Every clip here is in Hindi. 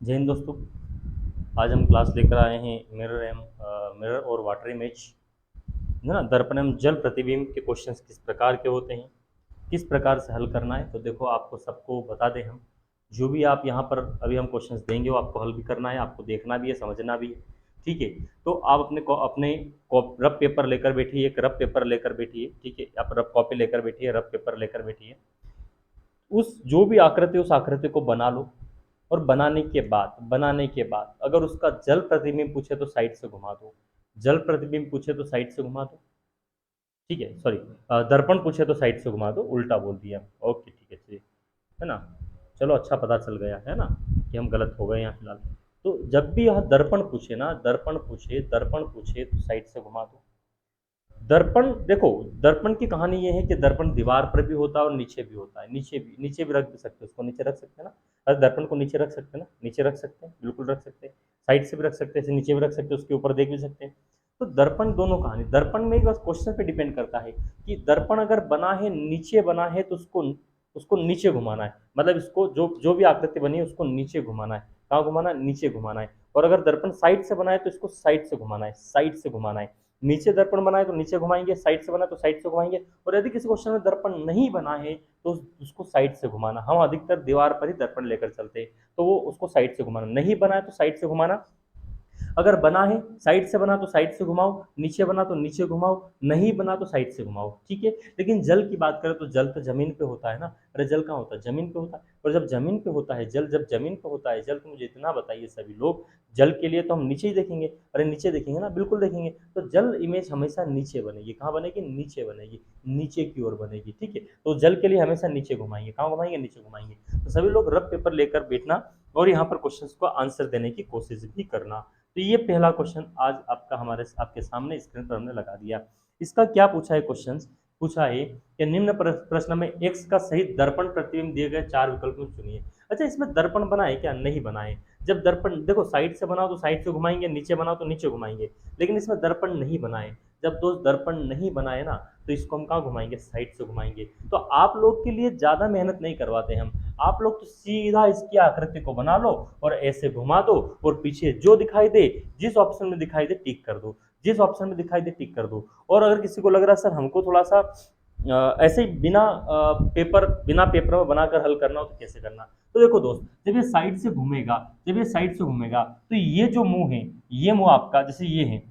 जय हिंद दोस्तों। आज हम क्लास लेकर आए हैं मिरर और वाटर इमेज, है ना। दर्पण एवं जल प्रतिबिंब के क्वेश्चंस किस प्रकार के होते हैं, किस प्रकार से हल करना है। तो देखो, आपको सबको बता दें हम, जो भी आप यहाँ पर अभी हम क्वेश्चंस देंगे वो आपको हल भी करना है, आपको देखना भी है, समझना भी है। ठीक है। तो आप अपने रफ पेपर लेकर बैठिए, एक रफ पेपर लेकर बैठिए। ठीक है, आप रफ कॉपी लेकर बैठिए, रफ पेपर लेकर बैठिए। उस जो भी आकृति, उस आकृति को बना लो। और बनाने के बाद अगर उसका जल प्रतिबिंब पूछे तो साइड से घुमा दो। जल प्रतिबिंब पूछे तो साइड से घुमा दो। ठीक है, सॉरी, दर्पण पूछे तो साइड से घुमा दो, उल्टा बोल दिया। ओके, ठीक है, चलिए, है ना। चलो, अच्छा पता चल गया है ना कि हम गलत हो गए यहाँ फिलहाल। तो जब भी यह दर्पण पूछे तो साइड से घुमा दो। दर्पण देखो, दर्पण की कहानी ये है कि दर्पण दीवार पर भी होता है और नीचे भी होता है। नीचे भी रख सकते हैं, उसको नीचे रख सकते हैं ना। अरे, दर्पण को नीचे रख सकते हैं ना, नीचे रख सकते हैं, बिल्कुल रख सकते हैं। साइड से भी रख सकते हैं, ऐसे नीचे भी रख सकते हैं, उसके ऊपर देख भी सकते हैं। तो दर्पण दोनों कहानी, दर्पण में बस क्वेश्चन पे डिपेंड करता है कि दर्पण अगर बना है, नीचे बना है, तो उसको उसको नीचे घुमाना है। मतलब इसको जो जो भी आकृति बनी है उसको नीचे घुमाना है। कहाँ घुमाना है? नीचे घुमाना है। और अगर दर्पण साइड से बना है तो इसको साइड से घुमाना है, साइड से घुमाना है। नीचे दर्पण बनाए तो नीचे घुमाएंगे, साइड से बना तो साइड से घुमाएंगे। और यदि किसी क्वेश्चन में दर्पण नहीं बना है तो उसको साइड से घुमाना। हम अधिकतर दीवार पर ही दर्पण लेकर चलते हैं, तो वो उसको साइड से घुमाना। नहीं बना है तो साइड से घुमाना। अगर बना है, साइड से बना तो साइड से घुमाओ, नीचे बना तो नीचे घुमाओ, नहीं बना तो साइड से घुमाओ। ठीक है। लेकिन जल की बात करें तो जल तो जमीन पे होता है ना। अरे, जल कहाँ होता है? जमीन पे होता है। और जब जमीन पे होता है जल, जब जमीन पे होता है जल, तो मुझे इतना बताइए सभी लोग, जल के लिए तो हम नीचे ही देखेंगे। अरे, नीचे देखेंगे ना, बिल्कुल देखेंगे। तो जल इमेज हमेशा नीचे बनेगी। कहाँ बनेगी? नीचे बनेगी, नीचे की ओर बनेगी। ठीक है। तो जल के लिए हमेशा नीचे घुमाएंगे। कहाँ घुमाएंगे? नीचे घुमाएंगे। तो सभी लोग रफ पेपर लेकर बैठना और यहाँ पर क्वेश्चन को आंसर देने की कोशिश भी करना। तो ये पहला क्वेश्चन आज आपके सामने स्क्रीन पर हमने लगा दिया। इसका क्या पूछा है क्वेश्चन? पूछा है कि निम्न प्रश्न में एक्स का सही दर्पण प्रतिबिंब दिए गए चार विकल्प में चुनिए। अच्छा, इसमें दर्पण बना है क्या? नहीं बना है। जब दर्पण देखो, साइड से बनाओ तो साइड से घुमाएंगे, नीचे बनाओ तो नीचे घुमाएंगे। लेकिन इसमें दर्पण नहीं बना है। जब दोस्त दर्पण नहीं बनाए ना, तो इसको हम कहाँ घुमाएंगे? साइड से घुमाएंगे। तो आप लोग के लिए ज्यादा मेहनत नहीं करवाते हम। आप लोग तो सीधा इसकी आकृति को बना लो और ऐसे घुमा दो, और पीछे जो दिखाई दे, जिस ऑप्शन में दिखाई दे टिक कर दो, जिस ऑप्शन में दिखाई दे टिक कर दो। और अगर किसी को लग रहा है सर हमको थोड़ा सा ऐसे ही बिना पेपर में बनाकर हल करना हो तो कैसे करना? तो देखो दोस्त, जब ये साइड से घूमेगा तो ये जो मुंह है, ये मुंह आपका जैसे ये है,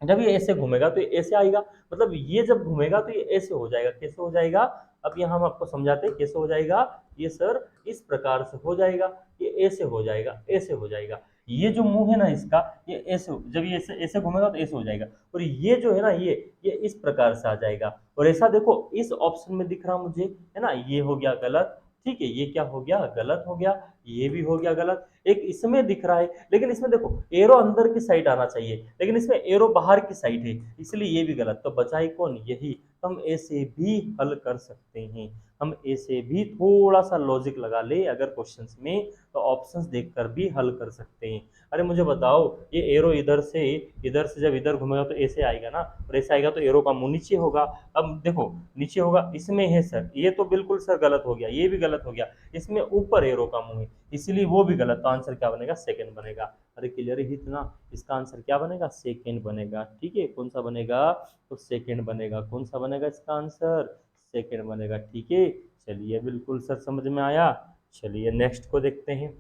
जब ये ऐसे घूमेगा तो ये ऐसे आएगा। मतलब ये जब घूमेगा तो ये ऐसे हो जाएगा। कैसे हो जाएगा? अब यहाँ हम आपको समझाते हैं कैसे हो जाएगा। ये सर इस प्रकार से हो जाएगा, ये ऐसे हो जाएगा, ऐसे हो जाएगा। ये जो मुंह है ना इसका, ये ऐसे जब ये ऐसे ऐसे घूमेगा तो ऐसे हो जाएगा। और ये जो है ना, ये इस प्रकार से आ जाएगा। और ऐसा देखो, इस ऑप्शन में दिख रहा मुझे, है ना, ये हो गया गलत। ठीक है, ये क्या हो गया? गलत हो गया। ये भी हो गया गलत। एक इसमें दिख रहा है, लेकिन इसमें देखो एरो अंदर की साइड आना चाहिए, लेकिन इसमें एरो बाहर की साइड है, इसलिए ये भी गलत। तो बचा ही कौन? यही। तो हम ऐसे भी हल कर सकते हैं। हम ऐसे भी थोड़ा सा लॉजिक लगा ले अगर क्वेश्चंस में, तो ऑप्शंस देखकर भी हल कर सकते हैं। अरे मुझे बताओ, ये एरो इधर से जब इधर घूमेगा तो ऐसे आएगा ना, और ऐसे आएगा तो एरो का मुंह नीचे होगा। अब देखो, नीचे होगा, इसमें है सर, ये तो बिल्कुल सर गलत हो गया, ये भी गलत हो गया। इसमें ऊपर एरो का मुंह है, इसलिए वो भी गलत। तो आंसर क्या बनेगा? सेकंड बनेगा। अरे क्लियर है इतना? इसका आंसर क्या बनेगा? सेकंड बनेगा। ठीक है, कौन सा बनेगा? तो सेकंड बनेगा। कौन सा बनेगा इसका आंसर? सेकंड बनेगा। ठीक है, चलिए, बिल्कुल सर समझ में आया। चलिए नेक्स्ट को देखते हैं।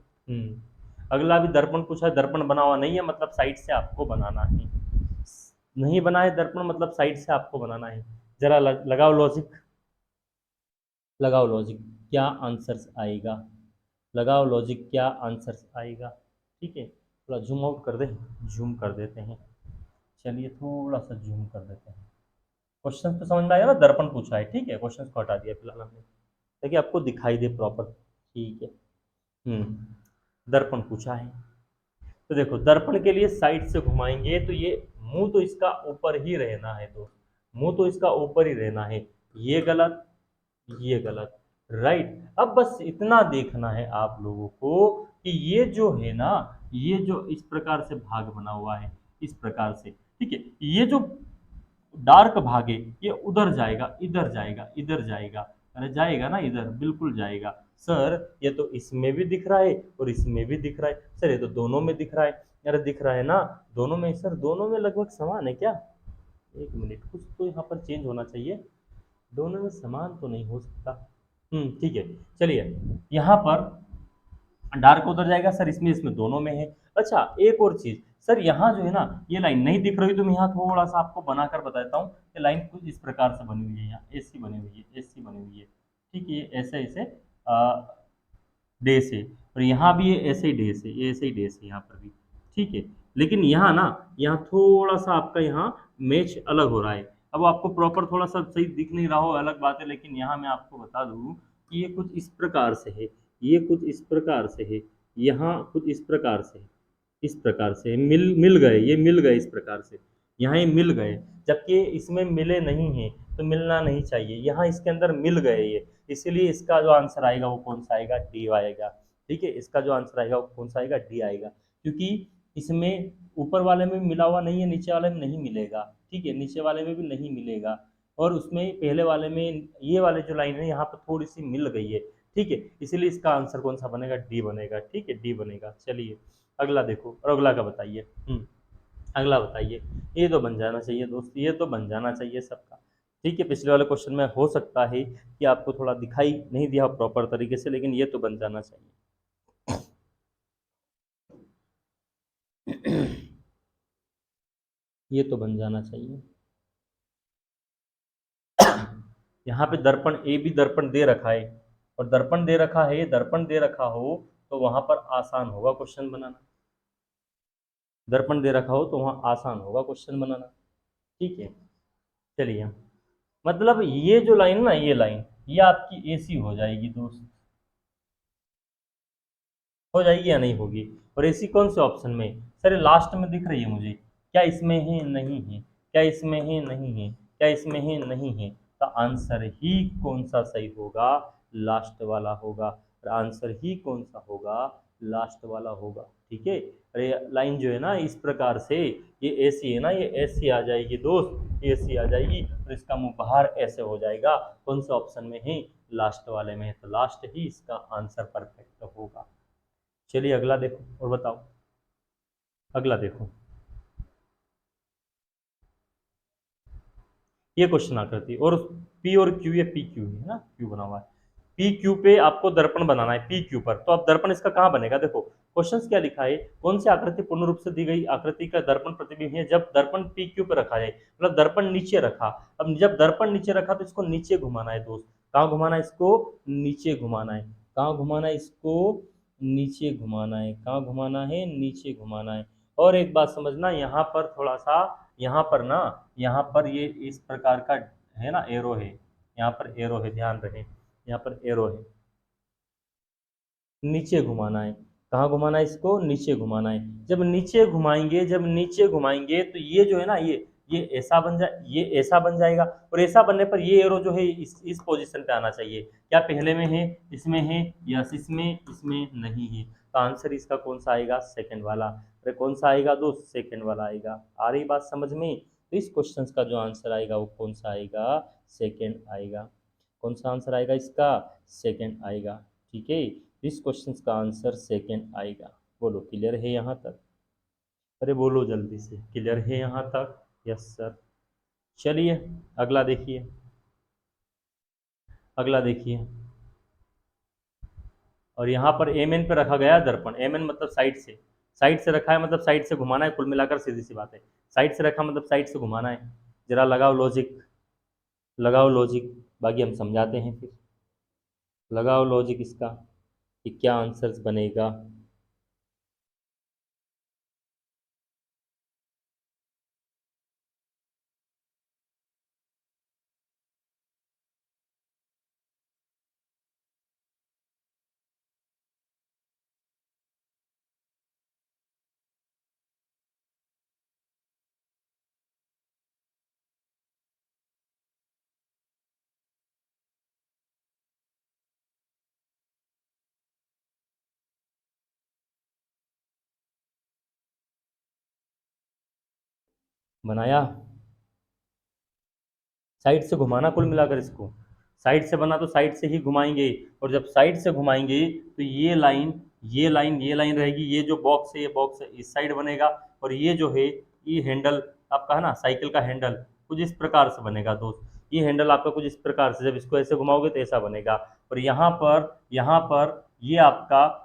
अगला भी दर्पण पूछा है, दर्पण बना हुआ नहीं है, मतलब साइड से आपको बनाना है। नहीं बना है दर्पण, मतलब साइड से आपको बनाना है। जरा लगाओ लॉजिक, लगाओ लॉजिक, क्या आंसर आएगा? लगाओ लॉजिक, क्या आंसर आएगा? ठीक है, थोड़ा जूम आउट कर दें, जूम कर देते हैं। चलिए, थोड़ा सा जूम कर देते हैं। क्वेश्चन तो समझ में आया ना? दर्पण पूछा है, ठीक है, क्वेश्चन को हटा दिया फिलहाल हमने, ताकि आपको दिखाई दे प्रॉपर। ठीक है। दर्पण पूछा है, तो देखो दर्पण के लिए साइड से घुमाएंगे तो ये मुंह तो इसका ऊपर ही रहना है दोस्त, मुंह तो इसका ऊपर ही रहना है। ये गलत, ये गलत, राइट। अब बस इतना देखना है आप लोगों को कि ये जो है ना, ये जो इस प्रकार से भाग बना हुआ है, इस प्रकार से, ठीक है, ये जो डार्क भाग है ये उधर जाएगा, इधर जाएगा, इधर जाएगा। अरे जाएगा ना, इधर बिल्कुल जाएगा। सर ये तो इसमें भी दिख रहा है और इसमें भी दिख रहा है। सर ये तो दोनों में दिख रहा है। अरे दिख रहा है ना, दोनों में। सर दोनों में लगभग समान है क्या? एक मिनट, कुछ तो यहाँ पर चेंज होना चाहिए। दोनों में समान तो नहीं हो सकता। ठीक है। चलिए, यहाँ पर डार्क उधर जाएगा सर, इसमें इसमें दोनों में है। अच्छा, एक और चीज सर, यहाँ जो है ना, ये लाइन नहीं दिख रही तो मैं यहाँ थोड़ा सा आपको बनाकर बताता हूँ। ये लाइन कुछ इस प्रकार से बनी हुई है, यहाँ ऐसी बनी हुई है, ऐसी बनी हुई है। ठीक है, ये ऐसे ऐसे डेस है। और यहाँ भी ये ऐसे ही डेस है, ये ऐसे ही डेस है यहाँ पर भी। ठीक है। लेकिन यहाँ ना, यहाँ थोड़ा सा आपका यहाँ मैच अलग हो रहा है। अब वो आपको प्रॉपर थोड़ा सा सही दिख नहीं रहा हो अलग बात है, लेकिन यहाँ मैं आपको बता दूँ कि ये कुछ इस प्रकार से है, ये कुछ इस प्रकार से है, यहाँ कुछ इस प्रकार से है, इस प्रकार से मिल मिल गए, ये मिल गए इस प्रकार से। यहाँ ये मिल गए, जबकि इसमें मिले नहीं है, तो मिलना नहीं चाहिए। यहाँ इसके अंदर मिल गए ये, इसीलिए इसका जो आंसर आएगा वो कौन सा आएगा? डी आएगा। ठीक है, इसका जो आंसर आएगा वो कौन सा आएगा? डी आएगा। क्योंकि इसमें ऊपर वाले में भी मिला हुआ नहीं है, नीचे वाले में नहीं मिलेगा। ठीक है, नीचे वाले में भी नहीं मिलेगा। और उसमें पहले वाले में ये वाले जो लाइन है यहाँ पर थोड़ी सी मिल गई है। ठीक है, इसीलिए इसका आंसर कौन सा बनेगा? डी बनेगा। ठीक है, डी बनेगा। चलिए अगला देखो, और अगला का बताइए। अगला बताइए। ये तो बन जाना चाहिए दोस्त, ये तो बन जाना चाहिए सबका। ठीक है, पिछले वाले क्वेश्चन में हो सकता है कि आपको थोड़ा दिखाई नहीं दिया प्रॉपर तरीके से, लेकिन ये तो बन जाना चाहिए। ये तो बन जाना चाहिए। यहाँ पे दर्पण ए भी दर्पण दे रखा है, और दर्पण दे रखा है, दर्पण दे रखा हो तो वहां पर आसान होगा क्वेश्चन बनाना। दर्पण दे रखा हो तो वहां आसान होगा क्वेश्चन बनाना। ठीक है। चलिए, मतलब ये जो लाइन ना, ये लाइन, ये आपकी एसी हो जाएगी दोस्त। हो जाएगी या नहीं होगी? और एसी कौन से ऑप्शन में? सर ये लास्ट में दिख रही है मुझे। क्या इसमें है? नहीं है। क्या इसमें है? नहीं है। क्या इसमें है? नहीं है। तो आंसर ही कौन सा सही होगा? लास्ट वाला होगा। और आंसर ही कौन सा होगा? लास्ट वाला होगा। ठीक है। अरे लाइन जो है ना इस प्रकार से, ये एसी है ना, ये ऐसी आ जाएगी दोस्त, ऐसी आ जाएगी, और इसका मुंह बाहर ऐसे हो जाएगा। कौन से ऑप्शन में है? लास्ट वाले में है, तो लास्ट ही इसका आंसर परफेक्ट होगा। चलिए अगला देखो और बताओ। अगला देखो, ये क्वेश्चन आकृति, और पी और क्यू, ये पी क्यू है ना, क्यू बना हुआ है। पी क्यू पे आपको दर्पण बनाना है, पी क्यू पर। तो अब दर्पण इसका कहाँ बनेगा? देखो क्वेश्चन क्या लिखा है, कौन सी आकृति पूर्ण रूप से दी गई आकृति का दर्पण प्रतिबिंब है जब दर्पण पी क्यू पे रखा जाए। मतलब दर्पण नीचे रखा। अब जब दर्पण नीचे रखा तो इसको नीचे घुमाना है दोस्त। कहाँ घुमाना है इसको? नीचे घुमाना है। कहाँ घुमाना है इसको? नीचे घुमाना है। कहाँ घुमाना है? नीचे घुमाना है। और एक बात समझना, यहाँ पर थोड़ा सा, यहाँ पर ना, यहाँ पर ये इस प्रकार का है ना, एरो है। यहाँ पर एरो है, ध्यान रहे, यहाँ पर एरो है। नीचे घुमाना है। कहाँ घुमाना है इसको? नीचे घुमाना है। जब नीचे घुमाएंगे, जब नीचे घुमाएंगे तो ये जो है ना, ये ऐसा बन जाए, ये ऐसा बन जाएगा। और ऐसा बनने पर ये एरो जो है इस पोजीशन पे आना चाहिए। क्या पहले में है? इसमें है? यस, इसमें, इसमें नहीं है। तो आंसर इसका कौन सा आएगा? सेकंड वाला। अरे कौन सा आएगा दोस्त? सेकंड वाला आएगा। आ रही बात समझ में? तो इस क्वेश्चन का जो आंसर आएगा वो कौन सा आएगा? सेकंड आएगा। कौन सा आंसर आएगा इसका? सेकंड आएगा। ठीक है, इस क्वेश्चन का आंसर सेकंड आएगा। बोलो क्लियर है यहाँ तक? अरे बोलो जल्दी से, क्लियर है यहाँ तक? Yes sir. चलिए अगला देखिए। अगला देखिए, और यहाँ पर एम एन पे रखा गया है दर्पण। एम एन मतलब साइड से रखा है, मतलब साइड से घुमाना है। कुल मिलाकर सीधी सी बात है, साइड से रखा मतलब साइड से घुमाना है। जरा लगाओ लॉजिक, लगाओ लॉजिक। बाकी हम समझाते हैं फिर। लगाओ लॉजिक इसका कि क्या आंसर बनेगा। बनाया। साइड से घुमाना कुल मिलाकर इसको, साइड से बना तो साइड से ही घुमाएंगे, और जब साइड से घुमाएंगे तो ये लाइन रहेगी, ये जो बॉक्स है ये बॉक्स इस साइड बनेगा, और ये जो है ये हैंडल आपका है ना, साइकिल का हैंडल कुछ इस प्रकार से बनेगा दोस्त। ये हैंडल आपका कुछ इस प्रकार से, जब इसको ऐसे घुमाओगे तो ऐसा बनेगा, और यहाँ पर ये आपका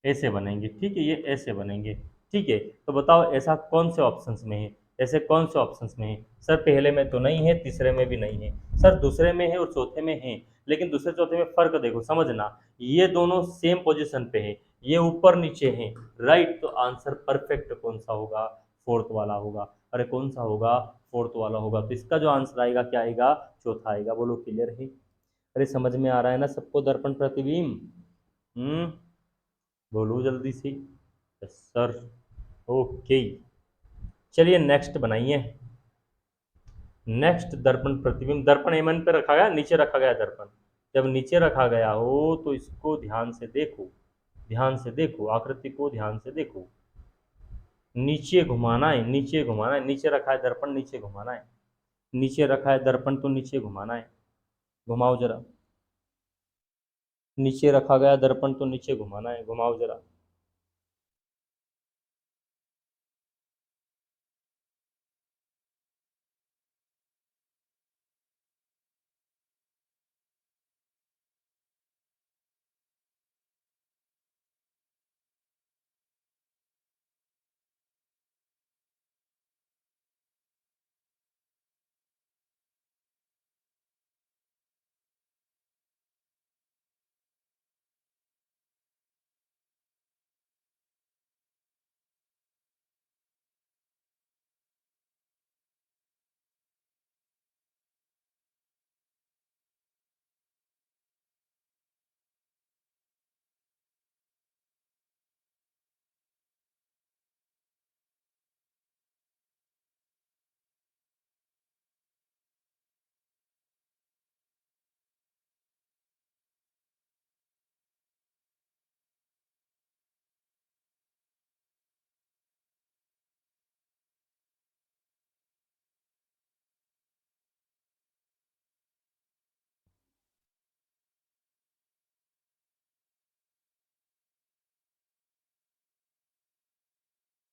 ऐसे बनेंगे, ठीक है, ये ऐसे बनेंगे। ठीक है, तो बताओ ऐसा कौन से ऑप्शंस में है, ऐसे कौन से ऑप्शंस में है? सर पहले में तो नहीं है, तीसरे में भी नहीं है, सर दूसरे में है और चौथे में है। लेकिन दूसरे चौथे में फर्क देखो, समझना, ये दोनों सेम पोजीशन पे है, ये ऊपर नीचे है, राइट, तो आंसर परफेक्ट कौन सा होगा? फोर्थ वाला होगा। अरे कौन सा होगा? फोर्थ वाला होगा। तो इसका जो आंसर आएगा क्या आएगा? चौथा आएगा। बोलो क्लियर है? अरे समझ में आ रहा है ना सबको दर्पण प्रतिबिंब? बोलो जल्दी से। Yes sir. ओके, चलिए नेक्स्ट बनाइए। नेक्स्ट दर्पण प्रतिबिंब, दर्पण एमन पे रखा गया, नीचे रखा गया दर्पण। जब नीचे रखा गया हो तो इसको ध्यान से देखो, ध्यान से देखो, आकृति को ध्यान से देखो। नीचे घुमाना है, नीचे घुमाना है, नीचे रखा है दर्पण, नीचे घुमाना है। नीचे रखा है दर्पण तो नीचे घुमाना है। घुमाओ जरा। नीचे रखा गया दर्पण तो नीचे घुमाना है, घुमाओ जरा।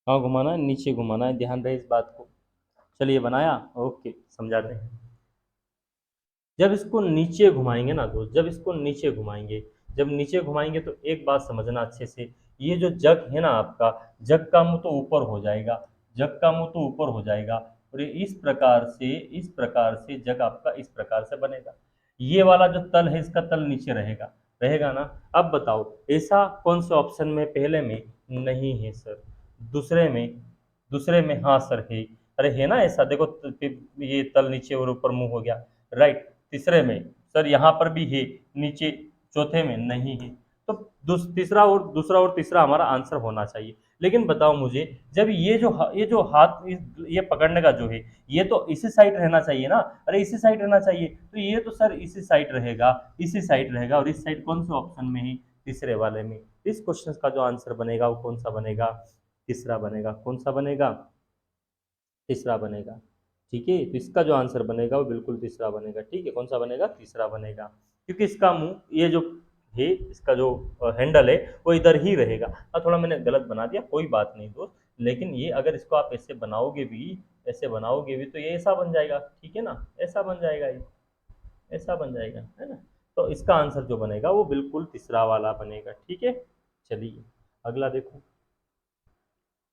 हाँ घुमाना है, नीचे घुमाना है, ध्यान रहे इस बात को। चलिए बनाया। ओके, समझाते हैं। जब इसको नीचे घुमाएंगे ना दोस्त, जब इसको नीचे घुमाएंगे, जब नीचे घुमाएंगे तो एक बात समझना अच्छे से, ये जो जग है ना आपका, जग का मुंह तो ऊपर हो जाएगा, जग का मुंह तो ऊपर हो जाएगा, और ये इस प्रकार से जग आपका इस प्रकार से बनेगा। ये वाला जो तल है इसका तल नीचे रहेगा, रहेगा ना। अब बताओ ऐसा कौन से ऑप्शन में? पहले में नहीं है सर, दूसरे में, दूसरे में हाँ सर है। अरे है ना ऐसा, देखो ये तल नीचे और ऊपर मुंह हो गया, राइट। तीसरे में सर यहाँ पर भी है, नीचे। चौथे में नहीं है। तो तीसरा और दूसरा और तीसरा हमारा आंसर होना चाहिए। लेकिन बताओ मुझे, जब ये जो हाथ ये पकड़ने का जो है, ये तो इसी साइड रहना चाहिए ना। अरे इसी साइड रहना चाहिए, तो ये तो सर इसी साइड रहेगा, इसी साइड रहेगा, और इस साइड कौन से ऑप्शन में है? तीसरे वाले में। इस क्वेश्चन का जो आंसर बनेगा वो कौन सा बनेगा? तीसरा बनेगा। कौन सा बनेगा? तीसरा बनेगा। ठीक है, तो इसका जो आंसर बनेगा वो बिल्कुल तीसरा बनेगा। ठीक है, कौन सा बनेगा? तीसरा बनेगा, क्योंकि इसका मुंह, ये जो है, इसका जो हैंडल है वो इधर ही रहेगा। थोड़ा मैंने गलत बना दिया, कोई बात नहीं दोस्त। लेकिन ये अगर इसको आप ऐसे बनाओगे भी, ऐसे बनाओगे भी, तो ये ऐसा बन जाएगा, ठीक है ना, ऐसा बन जाएगा ये, ऐसा बन जाएगा, है ना। तो इसका आंसर जो बनेगा वो बिल्कुल तीसरा वाला बनेगा। ठीक है, चलिए अगला देखो।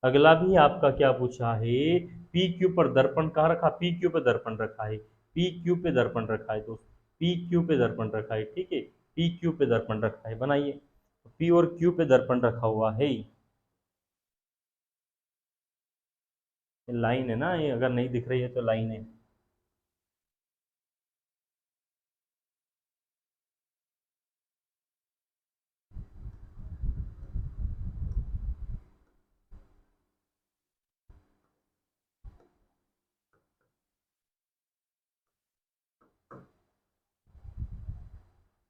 अगला भी आपका क्या पूछा है? पी क्यू पर दर्पण कहाँ रखा? पी क्यू पे दर्पण रखा है, पी क्यू पे दर्पण रखा है दोस्त, पी क्यू पे दर्पण रखा है। ठीक है, पी क्यू पे दर्पण रखा है, बनाइए। पी और क्यू पे दर्पण रखा हुआ है, ये लाइन है ना, ये अगर नहीं दिख रही है तो लाइन है।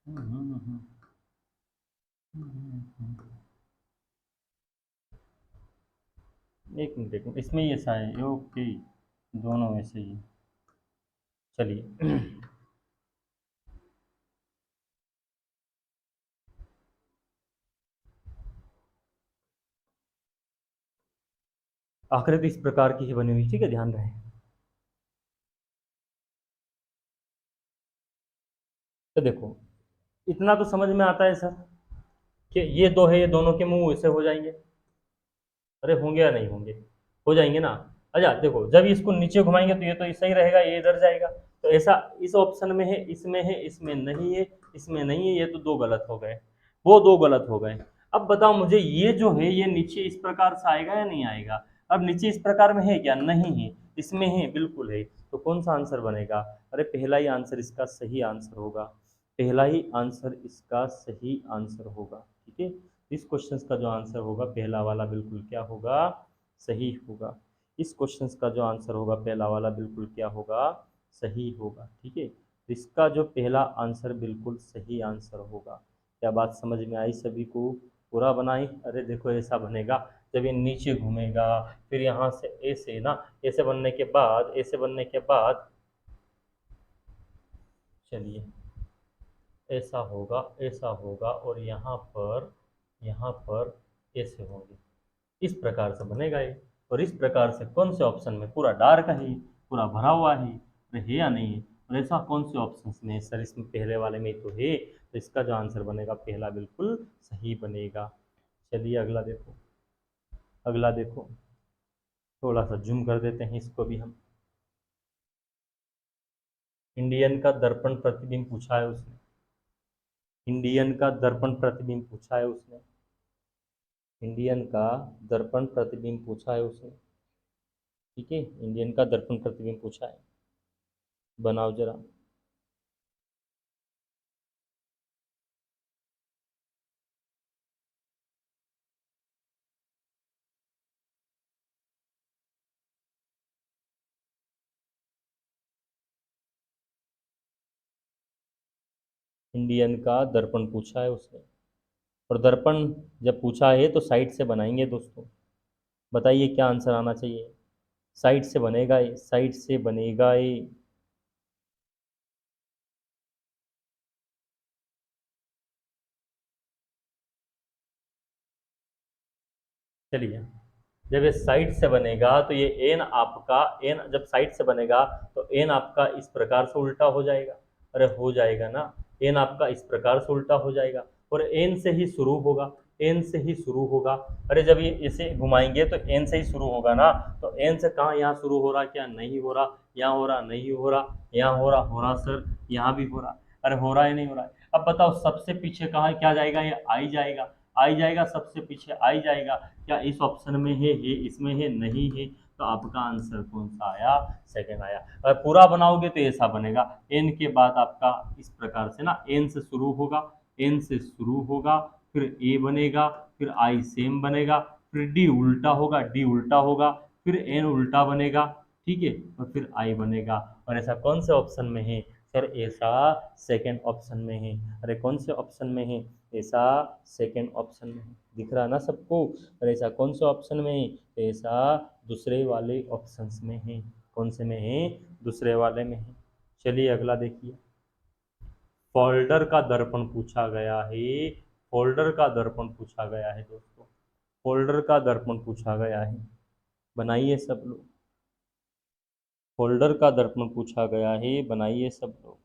हम्म, हम्म, हम्म, एक मिनट, एक मिनट, इसमें ही ऐसा है, ओके, दोनों ऐसे ही। चलिए आकृति इस प्रकार की ही बनी हुई, ठीक है, ध्यान रहे। तो देखो, इतना तो समझ में आता है सर कि ये दो है, ये दोनों के मुंह ऐसे हो जाएंगे। अरे होंगे या नहीं होंगे? हो जाएंगे ना। अच्छा देखो, जब इसको नीचे घुमाएंगे तो ये तो सही रहेगा, ये इधर जाएगा। तो ऐसा इस ऑप्शन में है, इसमें नहीं है, इसमें नहीं है, ये तो दो गलत हो गए, वो दो गलत हो गए। अब बताओ मुझे, ये जो है ये नीचे इस प्रकार से आएगा या नहीं आएगा? अब नीचे इस प्रकार में है क्या? नहीं है। इसमें है, बिल्कुल है। तो कौन सा आंसर बनेगा? अरे पहला ही आंसर इसका सही आंसर होगा, पहला ही आंसर इसका सही आंसर होगा, ठीक है। इस क्वेश्चन का जो आंसर होगा पहला वाला बिल्कुल क्या होगा? सही होगा। इस क्वेश्चन का जो आंसर होगा पहला वाला बिल्कुल क्या होगा? सही होगा, ठीक है। तो इसका जो पहला आंसर बिल्कुल सही आंसर होगा। क्या बात समझ में आई सभी को? पूरा बनाई? अरे देखो ऐसा बनेगा, जब ये नीचे घूमेगा, फिर यहाँ से ऐसे ना, ऐसे बनने के बाद, ऐसे बनने के बाद, चलिए, ऐसा होगा, ऐसा होगा, और यहाँ पर ऐसे होंगे, इस प्रकार से बनेगा ये। और इस प्रकार से कौन से ऑप्शन में? पूरा डार्क है, पूरा भरा हुआ है, अरे है या नहीं है? और ऐसा कौन से ऑप्शन में है सर? इसमें पहले वाले में तो है, तो इसका जो आंसर बनेगा पहला बिल्कुल सही बनेगा। चलिए अगला देखो, अगला देखो, थोड़ा सा जूम कर देते हैं इसको भी हम। इंडियन का दर्पण प्रतिबिंब पूछा है उसने, इंडियन का दर्पण प्रतिबिंब पूछा है उसने, इंडियन का दर्पण प्रतिबिंब पूछा है उसने, ठीक है। इंडियन का दर्पण प्रतिबिंब पूछा है, बनाओ जरा। इंडियन का दर्पण पूछा है उसने, और दर्पण जब पूछा है तो साइड से बनाएंगे दोस्तों। बताइए क्या आंसर आना चाहिए? साइड से बनेगा ये, साइड से बनेगा ये। चलिए, जब ये साइड से बनेगा तो ये एन आपका, एन जब साइड से बनेगा तो एन आपका इस प्रकार से उल्टा हो जाएगा। अरे हो जाएगा ना, एन आपका इस प्रकार से उल्टा हो जाएगा, और एन से ही शुरू होगा, एन से ही शुरू होगा। अरे जब ये इसे घुमाएंगे तो एन से ही शुरू होगा ना, तो एन से कहाँ यहाँ शुरू हो रहा? क्या नहीं हो रहा? यहाँ हो रहा? नहीं हो रहा? यहाँ हो रहा सर, यहाँ भी हो रहा। अरे हो रहा है नहीं हो रहा है? अब बताओ सबसे पीछे कहाँ क्या जाएगा? ये आई जाएगा, आई जाएगा, सबसे पीछे आई जाएगा। क्या इस ऑप्शन में है, इसमें है, नहीं है? तो आपका आंसर कौन सा आया? सेकंड आया। अगर पूरा बनाओगे तो ऐसा बनेगा, एन के बाद आपका इस प्रकार से ना, एन से शुरू होगा, एन से शुरू होगा, फिर ए बनेगा, फिर आई सेम बनेगा, फिर डी उल्टा होगा, डी उल्टा होगा, फिर एन उल्टा बनेगा, ठीक है, और फिर आई बनेगा। और ऐसा कौन से ऑप्शन में है सर? ऐसा सेकंड ऑप्शन में है। अरे कौन से ऑप्शन में है? ऐसा सेकंड ऑप्शन में है। दिख रहा ना सबको? और ऐसा कौन से ऑप्शन में है? ऐसा दूसरे वाले ऑप्शंस में है। कौन से में है? दूसरे वाले में है। चलिए अगला देखिए, फोल्डर का दर्पण पूछा गया है, फोल्डर का दर्पण पूछा गया है दोस्तों, फोल्डर का दर्पण पूछा गया है। बनाइए सब लोग, फोल्डर का दर्पण पूछा गया है, बनाइए सब लोग।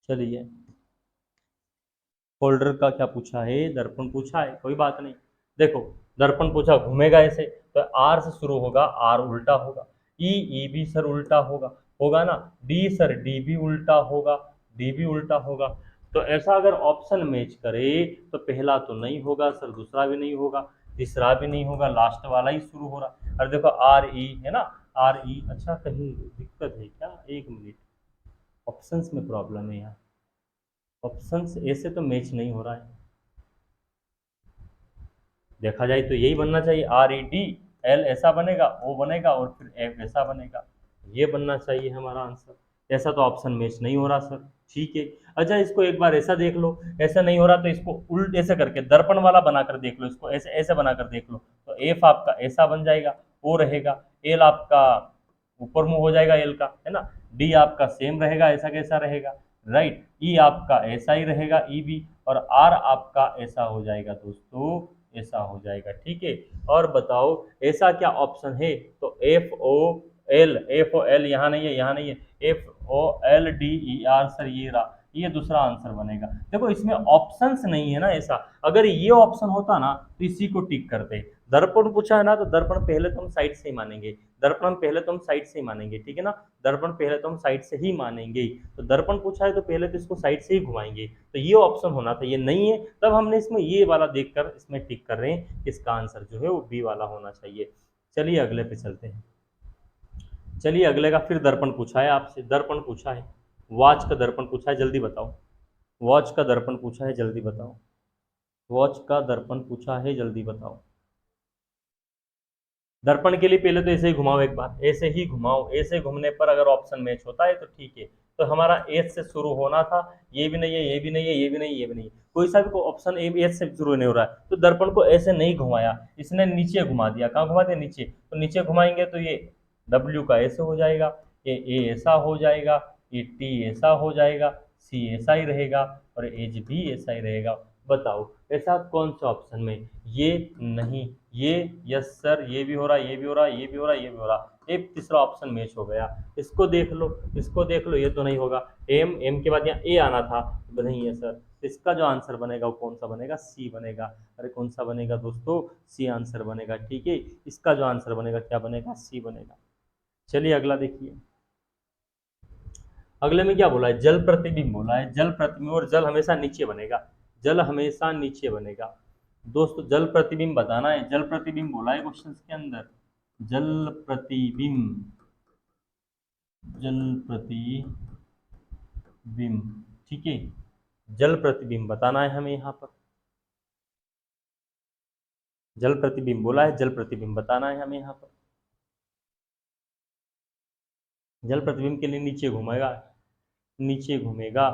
चलिए, फोल्डर का क्या पूछा है, दर्पण पूछा है, कोई बात नहीं। देखो, दर्पण पूछा घूमेगा ऐसे, तो आर से शुरू होगा, आर उल्टा होगा। ई भी सर उल्टा होगा, होगा ना। डी सर डी भी उल्टा होगा, डी भी उल्टा होगा। तो ऐसा अगर ऑप्शन मैच करे तो पहला तो नहीं होगा सर, दूसरा भी नहीं होगा, तीसरा भी नहीं होगा, लास्ट वाला ही शुरू हो रहा। और देखो आर ई है ना, आर ई। अच्छा, कहीं दिक्कत है क्या, एक मिनट, ऑप्शंस में प्रॉब्लम है यहाँ। ऑप्शंस ऐसे तो मैच नहीं हो रहा है, देखा जाए तो यही बनना चाहिए, आर ई डी, एल ऐसा बनेगा, ओ बनेगा, और फिर एफ ऐसा बनेगा, ये बनना चाहिए हमारा आंसर। ऐसा तो ऑप्शन मैच नहीं हो रहा सर। ठीक है। अच्छा, इसको एक बार ऐसा देख लो, ऐसा नहीं हो रहा तो इसको उल्ट ऐसे करके दर्पण वाला बनाकर देख लो, इसको ऐसे ऐसे बनाकर देख लो, तो एफ आपका ऐसा बन जाएगा, ओ रहेगा, एल आपका ऊपर मुंह हो जाएगा एल का, है ना। डी आपका सेम रहेगा, ऐसा कैसा रहेगा, राइट। ई आपका ऐसा ही रहेगा, ई बी, और आर आपका ऐसा हो जाएगा दोस्तों, ऐसा हो जाएगा। ठीक है। और बताओ ऐसा क्या ऑप्शन है, तो F O L, F O L यहाँ नहीं है, यहाँ नहीं है, F O L D E R sir ये रहा, ये दूसरा आंसर बनेगा। देखो इसमें ऑप्शंस नहीं है ना ऐसा, अगर ये ऑप्शन होता ना तो इसी को टिक करते। दर्पण पूछा है ना, तो दर्पण पहले तो हम साइड से ही मानेंगे, दर्पण पहले तो हम साइड से ही मानेंगे, ठीक है ना। दर्पण पहले तो हम साइड से ही मानेंगे, तो दर्पण पूछा है तो पहले तो इसको साइड से ही घुमाएंगे, तो ये ऑप्शन होना था, ये नहीं है, तब हमने इसमें ये वाला देखकर इसमें टिक कर रहे हैं, इसका आंसर जो है वो बी वाला होना चाहिए। चलिए अगले पे चलते हैं। चलिए अगले का फिर दर्पण पूछा है आपसे, दर्पण पूछा है, वॉच का दर्पण पूछा है, जल्दी बताओ। वॉच का दर्पण पूछा है, जल्दी बताओ। वॉच का दर्पण पूछा है, जल्दी बताओ। दर्पण के लिए पहले तो ऐसे ही घुमाओ, एक बार ऐसे ही घुमाओ, ऐसे घूमने पर अगर ऑप्शन मैच होता है तो ठीक है। तो हमारा एच से शुरू होना था, ये भी नहीं है, ये भी नहीं है, ये भी नहीं, ये भी नहीं है, कोई सा भी ऑप्शन एच से शुरू नहीं हो रहा है, तो दर्पण को ऐसे नहीं घुमाया, इसने नीचे घुमा दिया। कहाँ घुमा दिया, नीचे। तो नीचे घुमाएंगे तो ये डब्ल्यू का ऐसे हो जाएगा, ये ए ऐसा हो जाएगा, ये टी ऐसा हो जाएगा, सी ऐसा ही रहेगा, और एच भी ऐसा ही रहेगा। बताओ ऐसा कौन सा ऑप्शन में, ये नहीं, ये, यस सर, ये भी हो रहा, ये भी हो रहा, ये भी हो रहा, ये भी हो रहा, एक तीसरा ऑप्शन मैच हो गया। इसको देख लो, इसको देख लो, ये तो नहीं होगा। एम, एम के बाद यहाँ ए आना था, तो नहीं है सर। इसका जो आंसर बनेगा वो कौन सा बनेगा, सी बनेगा। अरे कौन सा बनेगा दोस्तों, सी आंसर बनेगा। ठीक है, इसका जो आंसर बनेगा क्या बनेगा, सी बनेगा। चलिए अगला देखिए, अगले में क्या बोला है, जल प्रतिबिंब बोला है, जल प्रतिबिंब, और जल हमेशा नीचे बनेगा, जल हमेशा नीचे बनेगा। दोस्तों जल प्रतिबिंब बताना है, जल प्रतिबिंब बोला है क्वेश्चन के अंदर, जल प्रतिबिंब, जल प्रतिबिंब, ठीक है, जल प्रतिबिंब बताना है हमें यहाँ पर, जल प्रतिबिंब बोला है, जल प्रतिबिंब बताना है हमें यहाँ पर। जल प्रतिबिंब के लिए नीचे घूमेगा, नीचे घूमेगा।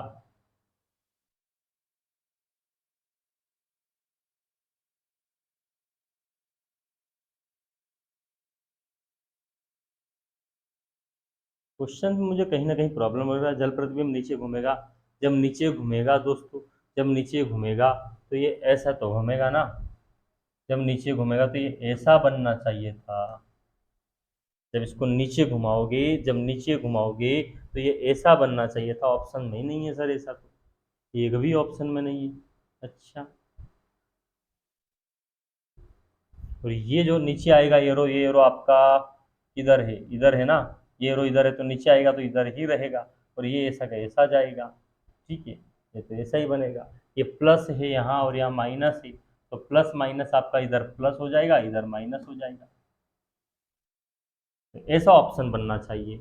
क्वेश्चन में मुझे कहीं ना कहीं प्रॉब्लम लग रहा है, जल प्रतिबिंब नीचे घूमेगा, जब नीचे घूमेगा दोस्तों, जब नीचे घूमेगा तो ये ऐसा तो घूमेगा ना, जब नीचे घूमेगा तो ये ऐसा बनना चाहिए था, जब इसको नीचे घुमाओगे, जब नीचे घुमाओगे तो ये ऐसा बनना चाहिए था। ऑप्शन में ही नहीं है सर ऐसा, तो एक भी ऑप्शन में नहीं है। अच्छा, और ये जो नीचे आएगा एरो, ये एरो आपका इधर है, इधर है ना, ये एरो इधर है, तो नीचे आएगा तो इधर ही रहेगा, और ये ऐसा का ऐसा जाएगा। ठीक है, ये तो ऐसा ही बनेगा। ये प्लस है यहाँ और यहाँ माइनस है, तो प्लस माइनस आपका इधर प्लस हो जाएगा, इधर माइनस हो जाएगा। तो ऐसा ऑप्शन बनना चाहिए,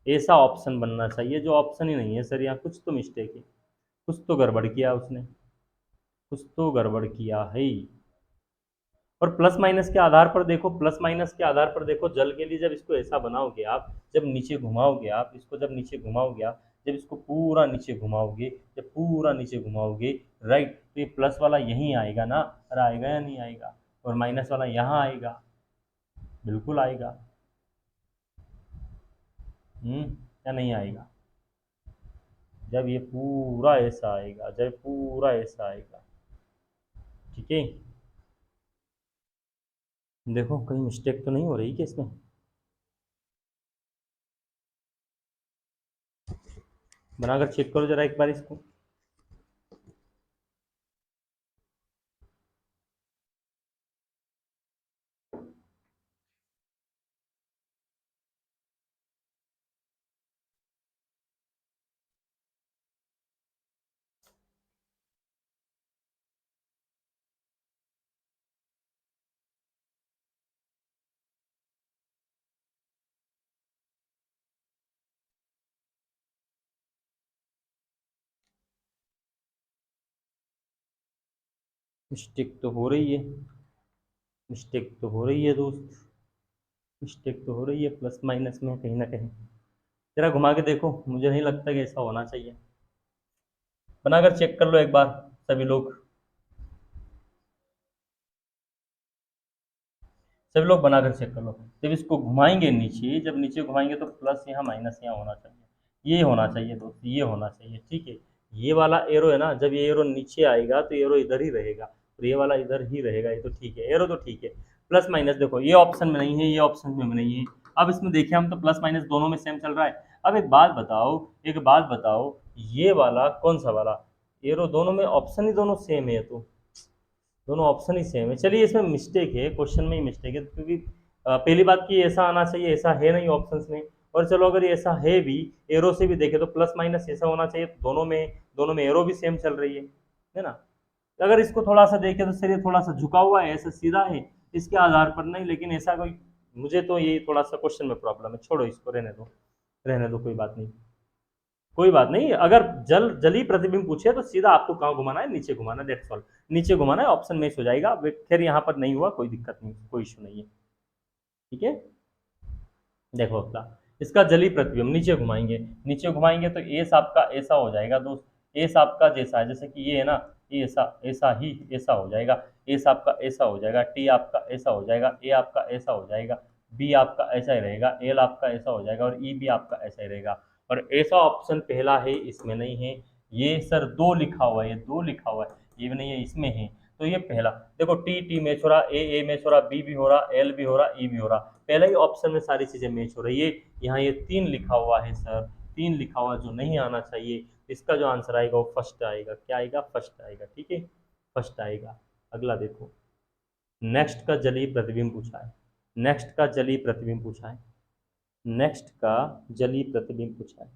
ऐसा ऑप्शन बनना चाहिए, जो ऑप्शन ही नहीं है सर, यहाँ कुछ तो मिस्टेक है, कुछ तो गड़बड़ किया उसने, कुछ तो गड़बड़ किया है। और प्लस माइनस के आधार पर देखो, प्लस माइनस के आधार पर देखो, जल के लिए जब इसको ऐसा बनाओगे आप, जब नीचे घुमाओगे आप इसको, जब नीचे घुमाओगे आप, जब इसको पूरा नीचे घुमाओगे, जब पूरा नीचे घुमाओगे, राइट, तो ये प्लस वाला यहीं आएगा ना, अरे आएगा या नहीं आएगा, और माइनस वाला यहाँ आएगा, बिल्कुल आएगा। या नहीं आएगा, जब ये पूरा ऐसा आएगा, जब पूरा ऐसा आएगा। ठीक है, देखो कहीं मिस्टेक तो नहीं हो रही कि इसमें। बनाकर चेक करो जरा एक बार इसको। मिस्टेक तो हो रही है, मिस्टेक तो हो रही है दोस्त, मिस्टेक तो हो रही है प्लस माइनस में कहीं ना कहीं। जरा घुमा के देखो, मुझे नहीं लगता कि ऐसा होना चाहिए। बनाकर चेक कर लो एक बार सभी लोग, सभी लोग बनाकर चेक कर लो। जब इसको घुमाएंगे नीचे, जब नीचे घुमाएंगे तो प्लस यहाँ माइनस यहाँ होना चाहिए, ये होना चाहिए दोस्त, ये होना चाहिए, ठीक है। ये वाला एरो है ना, जब ये एरो नीचे आएगा तो एरो इधर ही रहेगा और ये वाला इधर ही रहेगा, ये तो ठीक है, एरो तो ठीक है। प्लस माइनस देखो ये ऑप्शन में नहीं है, ये ऑप्शन में नहीं है। अब इसमें देखिए हम तो प्लस माइनस दोनों में सेम चल रहा है। अब एक बात बताओ, एक बात बताओ, ये वाला कौन सा वाला एरो, दोनों में ऑप्शन ही दोनों सेम है, तो दोनों ऑप्शन ही सेम है। चलिए इसमें मिस्टेक है, क्वेश्चन में ही मिस्टेक है, क्योंकि पहली बात कि ऐसा आना चाहिए, ऐसा है नहीं ऑप्शंस में। और चलो अगर ये ऐसा है भी, एरो से भी देखे तो प्लस माइनस ऐसा होना चाहिए, तो दोनों में एरो भी सेम चल रही है ना। अगर इसको थोड़ा सा देखे तो शरीर थोड़ा सा झुका हुआ है, ऐसा सीधा है, इसके आधार पर नहीं, लेकिन ऐसा कोई, मुझे तो ये थोड़ा सा क्वेश्चन में प्रॉब्लम है, छोड़ो इसको, रहने दो, रहने दो, कोई बात नहीं, कोई बात नहीं। अगर जली प्रतिबिंब पूछे तो सीधा आपको कहाँ घुमाना है, नीचे घुमाना है, दैट्स ऑल। नीचे घुमाना है, ऑप्शन मैच हो जाएगा, खैर यहाँ पर नहीं हुआ, कोई दिक्कत नहीं, कोई इशू नहीं है, ठीक है। देखो अगला, इसका जली प्रतिबिंब नीचे घुमाएंगे, नीचे घुमाएंगे तो एस आपका ऐसा हो जाएगा दोस्त, एस आपका जैसा है, जैसे कि ये है ना, ये ऐसा ऐसा ही ऐसा हो जाएगा, एस आपका ऐसा हो जाएगा, टी आपका ऐसा हो जाएगा, ए आपका ऐसा हो जाएगा, बी आपका ऐसा ही रहेगा, एल आपका ऐसा हो जाएगा और ई भी आपका ऐसा ही रहेगा। और ऐसा ऑप्शन पहला है, इसमें नहीं है। ये सर दो लिखा हुआ है, ये दो लिखा हुआ है, ये भी नहीं है, इसमें है। तो ये पहला, देखो टी टी मैच हो रहा, ए मैच हो रहा, बी भी हो रहा, एल भी हो रहा, ई भी हो रहा, पहले ही ऑप्शन में सारी चीजें मैच हो रही है। यहाँ ये तीन लिखा हुआ है सर, तीन लिखा हुआ जो नहीं आना चाहिए। इसका जो आंसर आएगा वो फर्स्ट आएगा, क्या आएगा, फर्स्ट आएगा, ठीक है, फर्स्ट आएगा। अगला देखो, नेक्स्ट का जलीय प्रतिबिंब पूछा है, नेक्स्ट का जलीय प्रतिबिंब पूछा है, नेक्स्ट का जलीय प्रतिबिंब पूछा है,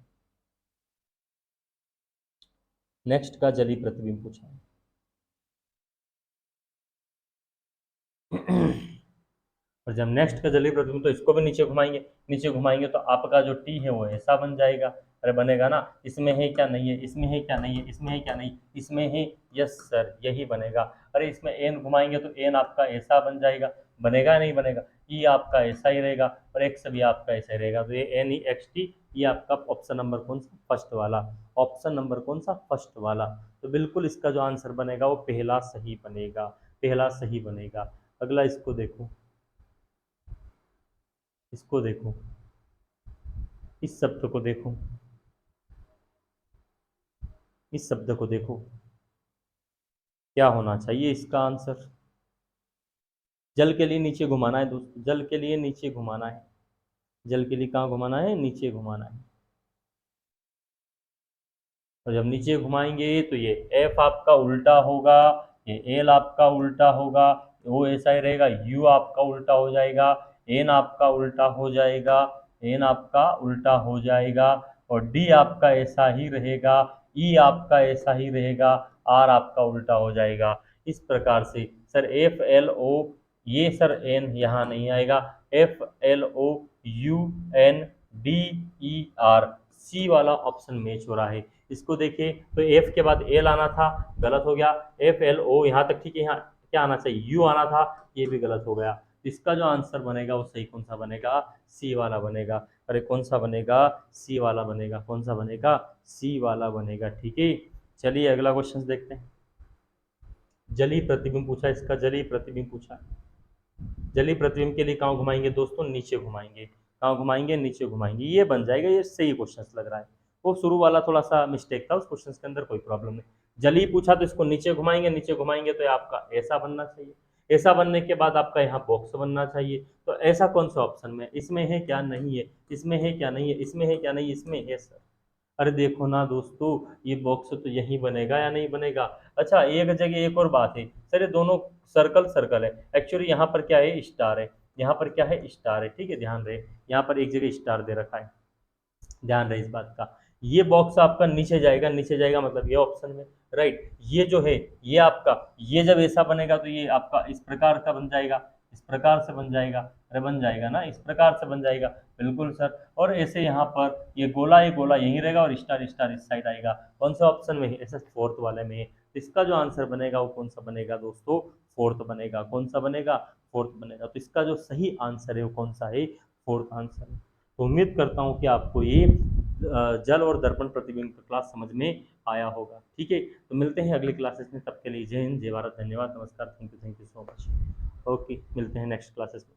नेक्स्ट का जलीय प्रतिबिंब पूछा है। और जब नेक्स्ट का जलीय प्रतिबिंब, तो इसको भी नीचे घुमाएंगे, नीचे घुमाएंगे तो आपका जो टी है वो ऐसा बन जाएगा। अरे बनेगा ना, इसमें है क्या, नहीं है, इसमें है क्या, नहीं है, इसमें है क्या, नहीं, इसमें है, यस सर यही बनेगा। अरे इसमें एन घुमाएंगे तो एन आपका ऐसा बन जाएगा, बनेगा नहीं बनेगा, ई आपका ऐसा ही रहेगा और एक्स भी आपका ऐसा ही रहेगा, तो ये एन ई एक्स टी, ये आपका ऑप्शन नंबर कौन सा, फर्स्ट वाला, ऑप्शन नंबर कौन सा, फर्स्ट वाला। तो बिल्कुल इसका जो आंसर बनेगा वो पहला सही बनेगा, पहला सही बनेगा। अगला इसको देखो, इसको देखो, इस शब्द को देखो, इस शब्द को देखो, क्या होना चाहिए इसका आंसर। जल के लिए नीचे घुमाना है दोस्तों, जल के लिए नीचे घुमाना है, जल के लिए कहाँ घुमाना है, नीचे घुमाना है। और जब नीचे घुमाएंगे तो ये एफ आपका उल्टा होगा, ये एल आपका उल्टा होगा, वो ऐसा ही रहेगा, यू आपका उल्टा हो जाएगा, एन आपका उल्टा हो जाएगा, एन आपका उल्टा हो जाएगा, और डी आपका ऐसा ही रहेगा, ई आपका ऐसा ही रहेगा, आर आपका उल्टा हो जाएगा। इस प्रकार से सर एफ एल ओ, ये सर एन यहाँ नहीं आएगा, F L O U N D E R, C वाला ऑप्शन मैच हो रहा है। इसको देखिए तो एफ के बाद एल आना था, गलत हो गया, एफ एल ओ यहाँ तक ठीक है, यहाँ क्या आना चाहिए, यू आना था, ये भी गलत हो गया। इसका जो आंसर बनेगा वो सही कौन सा बनेगा, सी वाला बनेगा। अरे कौन सा बनेगा, सी वाला बनेगा, कौन सा बनेगा, सी वाला बनेगा, ठीक है। चलिए अगला क्वेश्चन देखते हैं। जलीय प्रतिबिंब पूछा, इसका जलीय प्रतिबिंब पूछा, जलीय प्रतिबिंब के लिए कहाँ घुमाएंगे दोस्तों, नीचे घुमाएंगे, कहाँ घुमाएंगे, नीचे घुमाएंगे, ये बन जाएगा, ये सही क्वेश्चन लग रहा है। वो शुरू वाला थोड़ा सा मिस्टेक था, उस क्वेश्चन के अंदर कोई प्रॉब्लम नहीं। जलीय पूछा तो इसको नीचे घुमाएंगे, नीचे घुमाएंगे तो आपका ऐसा बनना चाहिए, ऐसा बनने के बाद आपका यहाँ बॉक्स बनना चाहिए। तो ऐसा कौन सा ऑप्शन में, इसमें है क्या, नहीं है, इसमें है क्या, नहीं है, इसमें है क्या, नहीं, इसमें है सर। अरे देखो ना दोस्तों, ये बॉक्स तो यहीं बनेगा या नहीं बनेगा। अच्छा, एक जगह एक और बात है सर, ये दोनों सर्कल सर्कल है, एक्चुअली यहाँ पर क्या है, स्टार है, यहाँ पर क्या है, स्टार है, ठीक है, ध्यान रहे, यहाँ पर एक जगह स्टार दे रखा है, ध्यान रहे इस बात का। ये बॉक्स आपका नीचे जाएगा, नीचे जाएगा मतलब ये ऑप्शन में, राइट। ये जो है, ये आपका, ये जब ऐसा बनेगा तो ये आपका इस प्रकार का बन जाएगा, इस प्रकार से बन जाएगा, अरे बन जाएगा ना, इस प्रकार से बन जाएगा, बिल्कुल सर। और ऐसे यहाँ पर ये गोला यहीं रहेगा और स्टार स्टार इस साइड आएगा। कौन सा ऑप्शन में है, ऐसा फोर्थ वाले में है। तो इसका जो आंसर बनेगा वो कौन सा बनेगा दोस्तों, फोर्थ बनेगा। कौन सा बनेगा, फोर्थ बनेगा। तो इसका जो सही आंसर है वो कौन सा है, फोर्थ आंसर है। तो उम्मीद करता हूँ कि आपको ये जल और दर्पण प्रतिबिंब का क्लास समझ में आया होगा, ठीक है। तो मिलते हैं अगली क्लासेस में, तब के लिए जय हिंद, जय भारत, धन्यवाद, नमस्कार, thank you so much. Okay, मिलते हैं नेक्स्ट क्लासेस में।